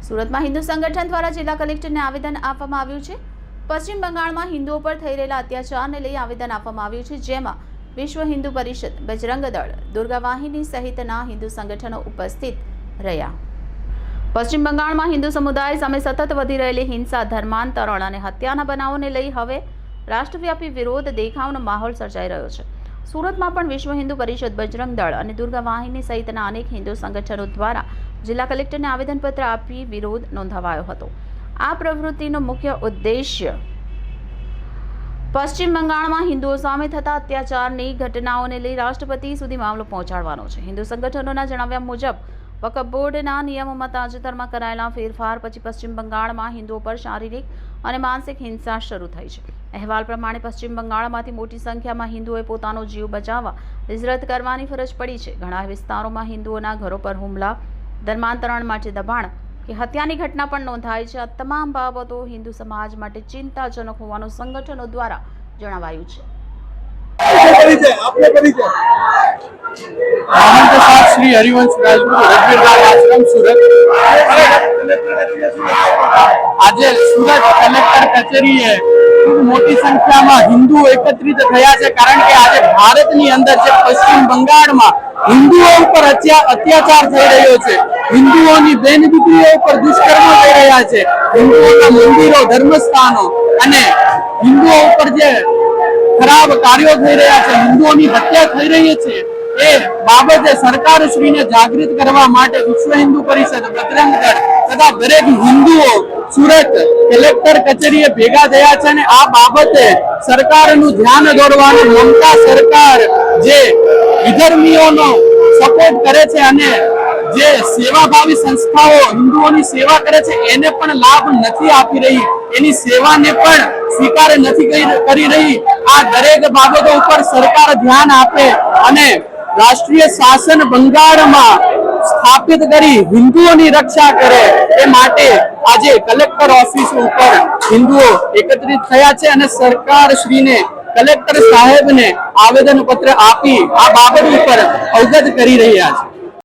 સુરતમાં હિન્દુ સંગઠન દ્વારા જિલ્લા કલેક્ટરને આવેદન આપવામાં આવ્યું છે। પશ્ચિમ બંગાળમાં હિન્દુઓ પર થઈ રહેલા અત્યાચારને લઈ આવેદન આપવામાં આવ્યું છે, જેમાં વિશ્વ હિન્દુ પરિષદ, બજરંગ દળ, દુર્ગા વાહિની સહિતના હિન્દુ સંગઠનો ઉપસ્થિત રહ્યા। પશ્ચિમ બંગાળમાં હિન્દુ સમુદાય સામે સતત વધી રહેલી હિંસા, ધર્માંતરણ અને હત્યાના બનાવોને લઈ હવે રાષ્ટ્રવ્યાપી વિરોધ દેખાવનો માહોલ સર્જાઈ રહ્યો છે। સુરતમાં પણ વિશ્વ હિન્દુ પરિષદ, બજરંગ દળ અને દુર્ગા વાહિની સહિતના અનેક હિન્દુ સંગઠનો દ્વારા જિલ્લા કલેક્ટરને આવેદનપત્ર આપી વિરોધ નોંધાવાયો હતો। આ પ્રવૃત્તિનો મુખ્ય ઉદ્દેશ્ય પશ્ચિમ બંગાળમાં હિન્દુઓ સામે થતા અત્યાચારની ઘટનાઓને લઈ રાષ્ટ્રપતિ સુધી મામલો પહોંચાડવાનો છે। હિન્દુ સંગઠનોના જણાવ્યા મુજબ વકફ બોર્ડના નિયમોમાં તાજેતરમાં કરાયેલા ફેરફાર પછી પશ્ચિમ બંગાળમાં હિન્દુઓ પર શારીરિક અને માનસિક હિંસા શરૂ થઈ છે। અહેવાલ પ્રમાણે પશ્ચિમ બંગાળમાંથી મોટી સંખ્યામાં હિન્દુઓએ પોતાનો જીવ બચાવવા હિજરત કરવાની ફરજ પડી છે। ઘણા વિસ્તારોમાં હિન્દુઓના ઘરો પર હુમલા, ધર્માંતરણ માટે દબાણ કે હત્યાની ઘટના પણ નોંધાઈ છે। આ તમામ બાબતો હિન્દુ સમાજ માટે ચિંતાજનક હોવાનું સંગઠનો દ્વારા જણાવાયું છે। श्री हरिवंश राजगुरु रजवीरदास आश्रम सूरत। आज सूरत कलेक्टर कचेरीए खूब मोटी संख्या में हिंदू एकत्रित थया छे, कारण के आज भारत नी अंदर जे पश्चिम बंगाल में हिंदुओं पर अत्याचार थई रह्यो छे, हिंदुओं नी बेन दीकरीओ पर दुष्कर्म थई रह्या छे, हिंदुओं ना मंदिरों, धर्मस्थानों अने हिंदुओं पर जे खराब कार्यों थई रह्या छे, हिंदुओं नी हत्या थई रही छे, ए बाबते सरकार श्री ने जागृत करवा माटे विश्व हिंदू परिषद, बजरंग दળ तथा दरेक हिंदुओ सूरत कलेक्टर कचेरीए भेगा थया छे ने आ बाबते सरकारનું ધ્યાન દોરવાનું મમતા સરકાર જે વિધર્મીઓનો સપોર્ટ કરે છે અને જે સેવાભાવી સંસ્થાઓ હિન્દુઓની સેવા કરે છે એને પણ લાભ નથી આપી રહી, એની સેવાને પણ સ્વીકાર નથી કરી રહી। આ દરેક બાબતો ઉપર સરકાર ધ્યાન આપે અને રાષ્ટ્રીય શાસન બંગાળમાં સ્થાપિત કરી हिंदुओनी रक्षा करे ए माटे आजे कलेक्टर ऑफिस पर हिंदुओ एकत्रित थया छे अने सरकार श्री ने कलेक्टर साहेब ने आवेदन पत्र आपी आ बाबत पर अवगत करी रह्या छे।